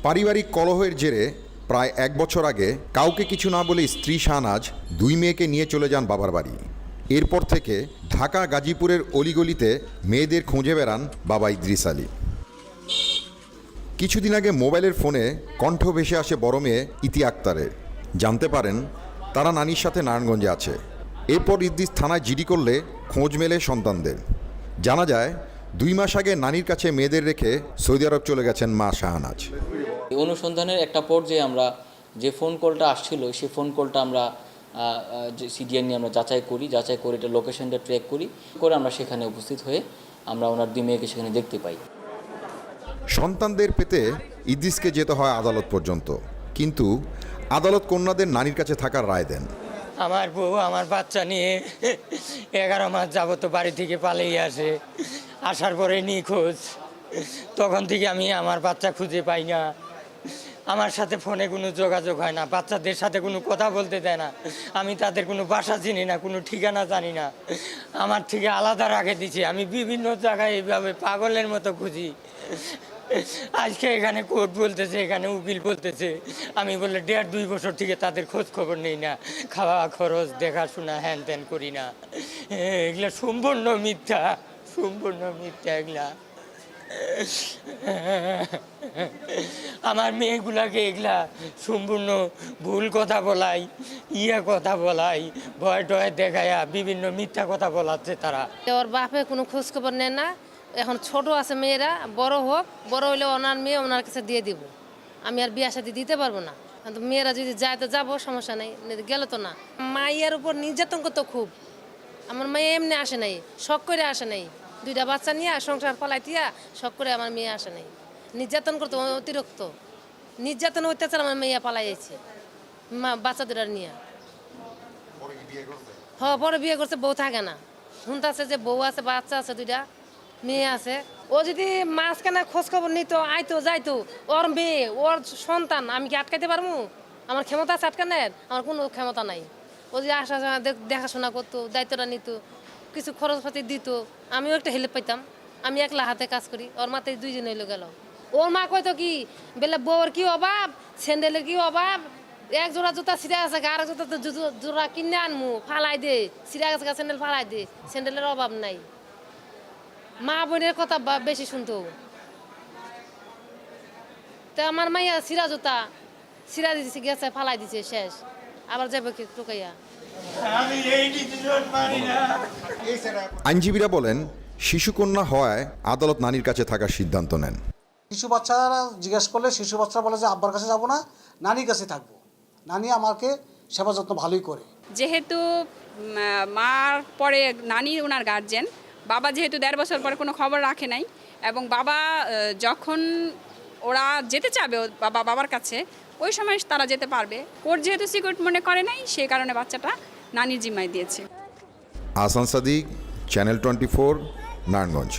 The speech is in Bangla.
পারিবারিক কলহের জেরে প্রায় 1 বছর আগে কাউকে কিছু না বলে স্ত্রী শাহনাজ 2 মেয়েকে নিয়ে চলে যান বাবার বাড়ি। এরপর থেকে ঢাকা গাজীপুরের অলিগলিতে মেয়েদের খুঁজে বেড়ান বাবা ইদ্রিস আলী। কিছুদিন আগে মোবাইলের ফোনে কণ্ঠ ভেসে আসে বড় মেয়ে ইতি আক্তারের। জানতে পারেন তারা নানির সাথে নারায়ণগঞ্জে আছে। এরপর ইদ্রিস থানায় জিডি করলে খোঁজ মেলে সন্তানদের। জানা যায় 2 মাস আগে নানির কাছে মেয়েদের রেখে সৌদি আরব চলে গেছেন মা শাহনাজ। অনুসন্ধানের একটা পর্যায়ে আমরা যে ফোন কলটা আসছিল সেই ফোন কলটা আমরা যে সিডিআর নিয়ে আমরা যাচাই করে এটা লোকেশনটা ট্র্যাক করে আমরা সেখানে উপস্থিত হয়ে আমরা ওনার 2 মেয়েকে সেখানে দেখতে পাই। সন্তানদের পেতে ইদ্রিসকে যেতে হয় আদালত পর্যন্ত, কিন্তু আদালত কন্যাদের নানির কাছে থাকার রায় দেন। আমার বউ আমার বাচ্চা নিয়ে 11 মাস যাবত বাড়ি থেকে পালিয়ে আসে। আসার পরে নিখোঁজ। তখন থেকে আমি আমার বাচ্চা খুঁজে পাই না। আমার সাথে ফোনে কোনো যোগাযোগ হয় না, বাচ্চাদের সাথে কোনো কথা বলতে দেয় না। আমি তাদের কোনো বাসা চিনি না, কোনো ঠিকানা জানি না। আমার থেকে আলাদা রাখে দিছে। আমি বিভিন্ন জায়গায় এইভাবে পাগলের মতো খুঁজি। আজকে এখানে কোর্ট বলতেছে, এখানে উকিল বলতেছে। আমি বললে 1.5-2 বছর থেকে তাদের খোঁজ খবর নেই না, খাওয়া খরচ দেখাশোনা হ্যান ত্যান করি না। এগুলা সম্পূর্ণ মিথ্যা এগুলা। আমার মেয়েগুলাকে এগুলা সম্পূর্ণ ভুল কথা বলাই, কথা বলাই, ভয় টয় দেখায়া বিভিন্ন মিথ্যা কথা বলাচ্ছে তারা। ওর বাপে কোনো খোঁজ খবর নেয় না। এখন ছোট আছে মেয়েরা, বড় হোক, বড় হইলে ওনার মেয়ে ওনার কাছে দিয়ে দিব। আমি আর বিয়া শাদী দিতে পারবো না। কিন্তু মেয়েরা যদি যায় তো যাবো, সমস্যা নেই, গেলে তো না। মাইয়ার উপর নির্যাতন করতো খুব। আমার মেয়ে এমনি আসে নাই, শখ করে আসে নাই। 2টা বাচ্চা নিয়ে সংসার পালাইতিয়া শখ করে আমার মেয়ে আসে নাই। নির্যাতন করতো অতিরিক্ত, নির্যাতন অত্যাচার আমার মেয়ে পালাইছে বাচ্চা 2টা নিয়ে। হ্যাঁ, পরে বিয়ে করছে, বউ থাকে না। শুনতেছে যে বউ আছে, বাচ্চা আছে, 2টা মেয়ে আছে। ও যদি মাঝখানে খোঁজ খবর নিত, আইতো যাইতো, ওর মেয়ে, ওর সন্তান, আমি কি আটকাইতে পারবো? আমার ক্ষমতা আছে আটকানোর? আমার কোনো ক্ষমতা নাই। ও যদি আসা দেখাশোনা করতো, দায়িত্বটা নিত, কিছু খরচপাতি দিত, আমিও একটা হেল্প পাইতাম। আমি একলা হাতে কাজ করি, ওর মাথায় 2 জন হইলো গেল। ওর মা কইতো কি বেলে বউর কি অভাব, স্যান্ডেলের কি অভাব, 1 জোড়া জুতা ছিঁড়া গেছে, আর জুতা তো জোড়া কিনে আনমু, ফালাই দে, ছিঁড়া গেছে স্যান্ডেল ফালাই দে, স্যান্ডেলের অভাব নাই। মা বোনের কথা বেশি শুনতো। তা আমার মাইয়া ছিঁড়া জুতা ছিঁড়া দিছে, গেছে ফালাই দিছে, শেষ। আবার যাবে কি টুকাইয়া। আইনজীবীরা বলেন শিশুকন্যা হওয়ায় আদালত নানির কাছে থাকার সিদ্ধান্ত নেন। শিশু বাচ্চারা জিজ্ঞেস করলে শিশু বাচ্চা বলে যে আব্বার কাছে যাব না, নানির কাছে থাকবো। নানি আমাকে সেবা যত্ন ভালোই করে। যেহেতু মার পরে নানি ওনার গার্জেন, বাবা যেহেতু 1.5 বছর পরে কোনো খবর রাখে নাই, এবং বাবা যখন ওরা যেতে চাবে বাবার কাছে, ওই সময় তারা যেতে পারবে। কোর্ট যেহেতু সিকিউর মনে করে নাই, সেই কারণে বাচ্চাটা নানির জিম্মায় দিয়েছে। আহসান সাদিক, চ্যানেল 24, নারায়ণগঞ্জ।